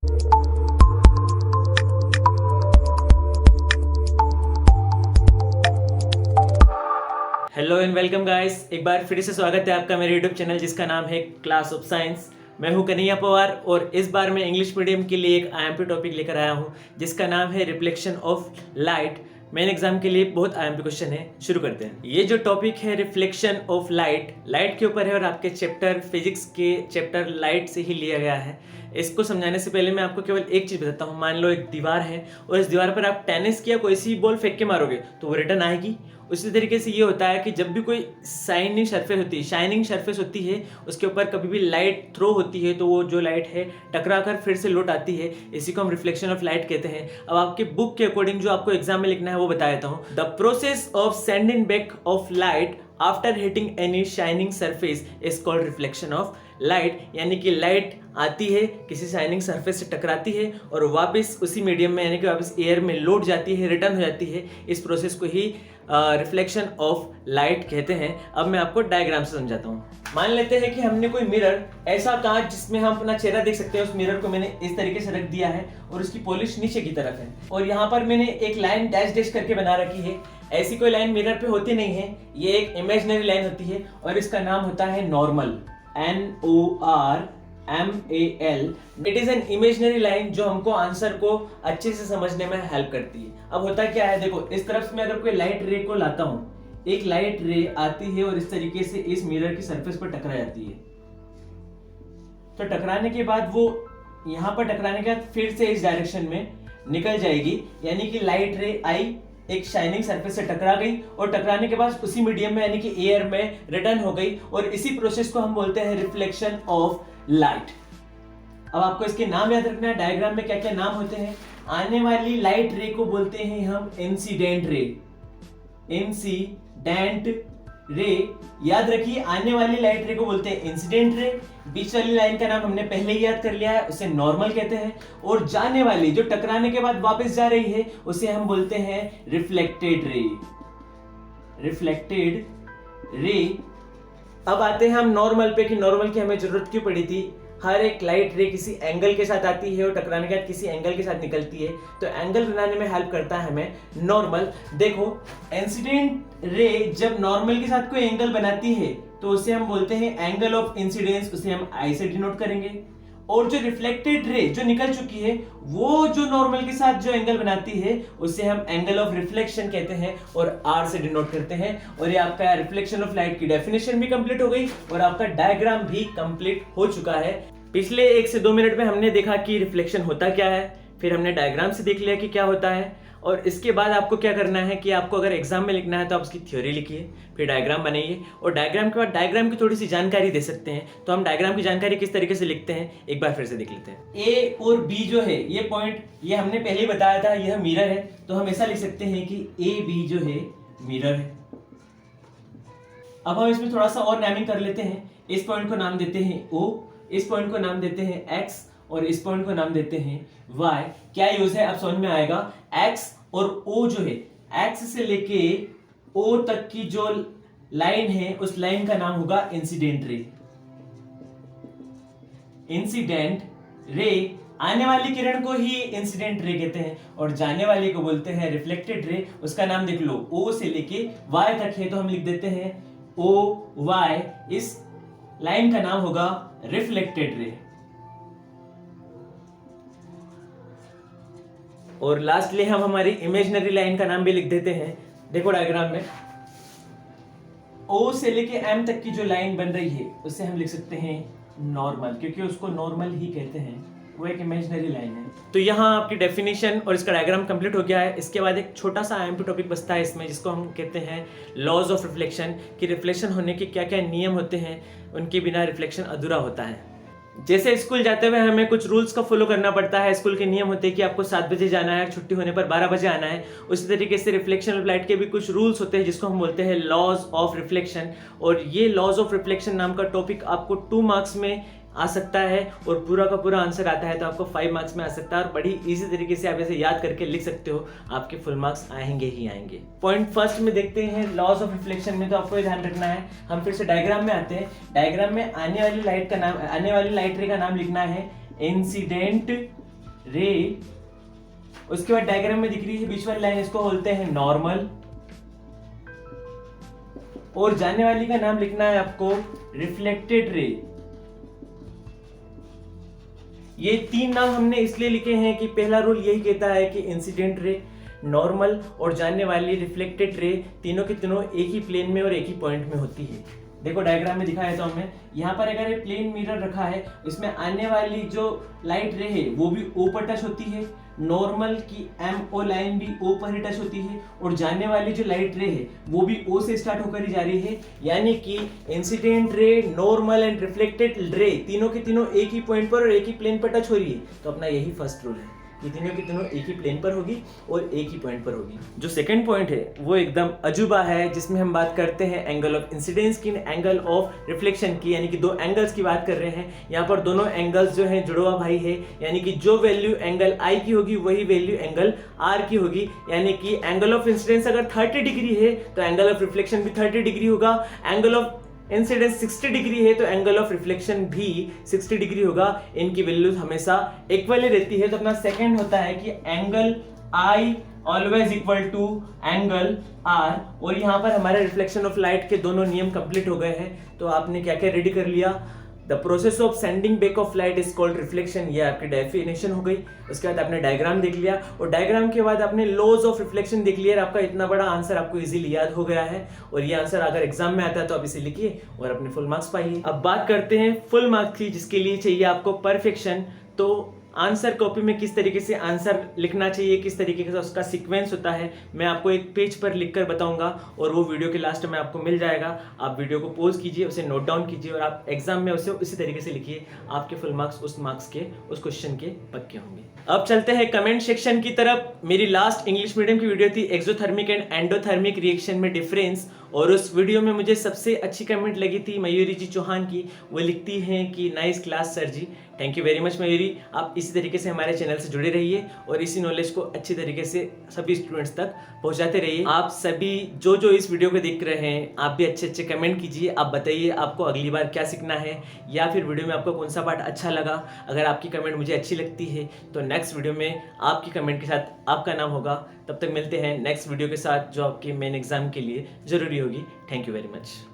Hello and welcome guys, एक बार फिर से स्वागत है आपका मेरे यूट्यूब चैनल जिसका नाम है क्लास ऑफ साइंस। मैं हूं कन्हैया पवार और इस बार मैं इंग्लिश मीडियम के लिए एक आईएमपी टॉपिक लेकर आया हूं जिसका नाम है reflection of light. Main exam के लिए बहुत आईएमपी क्वेश्चन है, शुरू करते हैं। ये जो टॉपिक है रिफ्लेक्शन ऑफ लाइट, लाइट के ऊपर है और आपके चैप्टर फिजिक्स के चैप्टर लाइट से ही लिया गया है। इसको समझाने से पहले मैं आपको केवल एक चीज बताता हूँ। मान लो एक दीवार है और इस दीवार पर आप टेनिस की या कोई सी बॉल फेंक के मारोगे तो वो रिटर्न आएगी। उसी तरीके से ये होता है कि जब भी कोई शाइनिंग सरफेस होती है उसके ऊपर कभी भी लाइट थ्रो होती है तो वो जो लाइट है टकरा कर फिर से लौट आती है। इसी को हम रिफ्लेक्शन ऑफ लाइट कहते हैं। अब आपके बुक के अकॉर्डिंग जो आपको एग्जाम में लिखना है वो बता देता हूँ। The process of sending back of light after hitting any shining surface is called reflection of light. यानी कि लाइट आती है, किसी शाइनिंग सरफेस से टकराती है और वापस उसी मीडियम में यानी कि वापस एयर में लौट जाती है, रिटर्न हो जाती है। इस प्रोसेस को ही रिफ्लेक्शन ऑफ लाइट कहते हैं। अब मैं आपको डायग्राम से समझाता हूँ। मान लेते हैं कि हमने कोई मिरर, ऐसा कांच जिसमें हम अपना चेहरा देख सकते हैं, उस मिरर को मैंने इस तरीके से रख दिया है और उसकी पॉलिश नीचे की तरफ है और यहाँ पर मैंने एक लाइन डैश डैश करके बना रखी है। ऐसी कोई लाइन मिरर पे होती नहीं है, ये एक इमेजिनरी लाइन होती है और इसका नाम होता है normal, NORMAL। It is an imaginary line जो हमको आंसर को अच्छे से समझने में हेल्प करती है। अब होता क्या है, देखो इस तरफ से मैं अगर कोई लाइट रे को लाता हूँ, एक लाइट रे आती है और इस तरीके से इस मिरर की सरफेस पर टकरा जाती है। तो टकराने के बाद वो यहाँ पर टकराने के बाद फिर से इस डायरेक्शन में निकल जाएगी। यानी कि लाइट रे आई, एक शाइनिंग सरफेस से टकरा गई और टकराने के बाद उसी मीडियम में यानी कि एयर में रिटर्न हो गई और इसी प्रोसेस को हम बोलते हैं रिफ्लेक्शन ऑफ लाइट। अब आपको इसके नाम याद रखना है, डायग्राम में क्या क्या नाम होते हैं। आने वाली लाइट रे को बोलते हैं हम इंसिडेंट रे। इंसिडेंट रे याद रखिए, आने वाली लाइट रे को बोलते हैं इंसिडेंट रे। बीच वाली लाइन का नाम हमने पहले ही याद कर लिया है, उसे नॉर्मल कहते हैं। और जाने वाली जो टकराने के बाद वापस जा रही है उसे हम बोलते हैं रिफ्लेक्टेड रे। Reflected ray. अब आते हैं हम नॉर्मल पे कि नॉर्मल की हमें जरूरत क्यों पड़ी थी। हर एक लाइट रे किसी एंगल के साथ आती है और टकराने के बाद किसी एंगल के साथ निकलती है, तो एंगल बनाने में हेल्प करता है हमें नॉर्मल। देखो इंसिडेंट रे जब नॉर्मल के साथ कोई एंगल बनाती है तो उसे हम बोलते हैं एंगल ऑफ इंसिडेंस, उसे हम आई से डिनोट करेंगे। और जो रिफ्लेक्टेड रे जो निकल चुकी है वो जो नॉर्मल के साथ जो एंगल बनाती है उसे हम एंगल ऑफ रिफ्लेक्शन कहते हैं और आर से डिनोट करते हैं। और ये आपका रिफ्लेक्शन ऑफ लाइट की डेफिनेशन भी कंप्लीट हो गई और आपका डायग्राम भी कंप्लीट हो चुका है। पिछले 1 से 2 मिनट में हमने देखा कि रिफ्लेक्शन होता क्या है, फिर हमने डायग्राम से देख लिया कि क्या होता है। और इसके बाद आपको क्या करना है कि आपको अगर एग्जाम में लिखना है तो आप उसकी थ्योरी लिखिए, फिर डायग्राम बनाइए और डायग्राम के बाद डायग्राम की थोड़ी सी जानकारी दे सकते हैं। तो हम डायग्राम की जानकारी किस तरीके से लिखते हैं एक बार फिर से देख लेते हैं। ए और बी जो है ये पॉइंट, ये हमने पहले ही बताया था, यह मिरर है। तो हम ऐसा लिख सकते हैं कि ए बी जो है मिरर है। अब हम इसमें थोड़ा सा और नेमिंग कर लेते हैं। इस पॉइंट को नाम देते हैं O, इस पॉइंट को नाम देते हैं X और इस पॉइंट को नाम देते हैं Y। क्या यूज है अब समझ में आएगा। X और O जो है, X से लेके O तक की जो लाइन है उस लाइन का नाम होगा इंसिडेंट रे। इंसिडेंट रे, आने वाली किरण को ही इंसिडेंट रे कहते हैं और जाने वाली को बोलते हैं रिफ्लेक्टेड रे। उसका नाम देख लो, O से लेके Y तक है तो हम लिख देते हैं OY। इस लाइन का नाम होगा रिफ्लेक्टेड रे। और लास्टली हम हमारी इमेजिनरी लाइन का नाम भी लिख देते हैं। देखो डायग्राम में O से लेके M तक की जो लाइन बन रही है उसे हम लिख सकते हैं नॉर्मल, क्योंकि उसको नॉर्मल ही कहते हैं, वो एक इमेजिनरी लाइन है। तो यहाँ आपकी डेफिनेशन और इसका डायग्राम कंप्लीट हो गया है। इसके बाद एक छोटा सा आईएमपी टॉपिक बचता है इसमें, जिसको हम कहते हैं लॉज ऑफ रिफ्लेक्शन, कि रिफ्लेक्शन होने के क्या क्या नियम होते हैं, उनके बिना रिफ्लेक्शन अधूरा होता है। जैसे स्कूल जाते हुए हमें कुछ रूल्स का फॉलो करना पड़ता है। स्कूल के नियम होते हैं कि आपको 7 बजे जाना है, छुट्टी होने पर 12 बजे आना है। उसी तरीके से रिफ्लेक्शन ऑफ लाइट के भी कुछ रूल्स होते हैं जिसको हम बोलते हैं लॉज ऑफ रिफ्लेक्शन। और ये लॉज ऑफ रिफ्लेक्शन नाम का टॉपिक आपको 2 मार्क्स में आ सकता है और पूरा का पूरा आंसर आता है तो आपको 5 मार्क्स में आ सकता है। और बड़ी इजी तरीके से आप ऐसे याद करके लिख सकते हो, आपके फुल मार्क्स आएंगे ही आएंगे। पॉइंट फर्स्ट में देखते हैं लॉज ऑफ रिफ्लेक्शन में, तो आपको ये ध्यान रखना है। हम फिर से डायग्राम में आते हैं। डायग्राम में आने वाली लाइट रे का नाम लिखना है इंसिडेंट रे, उसके बाद डायग्राम में दिख रही है बीच वाली लाइन, इसको बोलते हैं नॉर्मल, और जाने वाली का नाम लिखना है आपको रिफ्लेक्टेड रे। ये 3 नाम हमने इसलिए लिखे हैं कि पहला रूल यही कहता है कि इंसिडेंट रे, नॉर्मल और जाने वाली रिफ्लेक्टेड रे तीनों के तीनों एक ही प्लेन में और एक ही पॉइंट में होती है। देखो डायग्राम में दिखाया था हमें, यहाँ पर अगर ये प्लेन मिरर रखा है, इसमें आने वाली जो लाइट रे है वो भी ओ पर टच होती है, नॉर्मल की एम ओ लाइन भी ओ पर ही टच होती है, और जाने वाली जो लाइट रे है वो भी ओ से स्टार्ट होकर ही जा रही है। यानी कि incident ray, normal and reflected ray तीनों के तीनों एक ही पॉइंट पर और एक ही प्लेन पर टच हो रही है। तो अपना यही फर्स्ट रूल है कि तीनों की तीनों एक ही प्लेन पर होगी और एक ही पॉइंट पर होगी। जो सेकंड पॉइंट है वो एकदम अजूबा है, जिसमें हम बात करते हैं एंगल ऑफ इंसिडेंस की, एंगल ऑफ रिफ्लेक्शन की, यानी कि 2 एंगल्स की बात कर रहे हैं। यहाँ पर दोनों एंगल्स जो हैं जुड़वा भाई है, यानी कि जो वैल्यू एंगल आई की होगी वही वैल्यू एंगल आर की होगी। यानी कि एंगल ऑफ इंसिडेंस अगर 30 डिग्री है तो एंगल ऑफ रिफ्लेक्शन भी 30 डिग्री होगा, एंगल ऑफ इंसिडेंस 60 डिग्री है तो एंगल ऑफ रिफ्लेक्शन भी 60 डिग्री होगा। इनकी वैल्यूज हमेशा इक्वल ही रहती है। तो अपना सेकंड होता है कि angle i always equal to angle r, और यहाँ पर हमारे रिफ्लेक्शन ऑफ लाइट के दोनों नियम कंप्लीट हो गए हैं। तो आपने क्या क्या रेडी कर लिया? The process of sending back of light is called reflection, ये आपकी डेफिनेशन हो गई। उसके बाद आपने डायग्राम देख लिया, और डायग्राम के बाद आपने लॉज ऑफ रिफ्लेक्शन देख लिया। आपका इतना बड़ा आंसर आपको इजीली याद हो गया है, और ये आंसर अगर एग्जाम में आता है तो आप इसे लिखिए और अपने फुल मार्क्स पाइए। अब बात करते हैं फुल मार्क्स की, जिसके लिए चाहिए आपको परफेक्शन। तो आंसर कॉपी में किस तरीके से आंसर लिखना चाहिए, किस तरीके से उसका सीक्वेंस होता है, मैं आपको एक पेज पर लिखकर बताऊंगा, और वो वीडियो के लास्ट में आपको मिल जाएगा। आप वीडियो को पॉज कीजिए, उसे नोट डाउन कीजिए, और आप एग्जाम में उसे उसी तरीके से लिखिए। आपके फुल मार्क्स उस मार्क्स के, उस क्वेश्चन के पक्के होंगे। अब चलते हैं कमेंट सेक्शन की तरफ। मेरी लास्ट इंग्लिश मीडियम की वीडियो थी एक्सोथर्मिक एंड एंडोथर्मिक रिएक्शन में डिफरेंस, और उस वीडियो में मुझे सबसे अच्छी कमेंट लगी थी मयूरी जी चौहान की। वो लिखती हैं कि nice class sir ji. Thank you very much Mayuri. आप इसी तरीके से हमारे चैनल से जुड़े रहिए और इसी नॉलेज को अच्छी तरीके से सभी स्टूडेंट्स तक पहुंचाते रहिए। आप सभी जो इस वीडियो को देख रहे हैं, आप भी अच्छे अच्छे कमेंट कीजिए। आप बताइए आपको अगली बार क्या सीखना है, या फिर वीडियो में आपको कौन सा पार्ट अच्छा लगा। अगर आपकी कमेंट मुझे अच्छी लगती है तो नेक्स्ट वीडियो में आपकी कमेंट के साथ आपका नाम होगा। तब तक मिलते हैं नेक्स्ट वीडियो के साथ, जो आपके मेन एग्जाम के लिए ज़रूरी होगी। Thank you very much.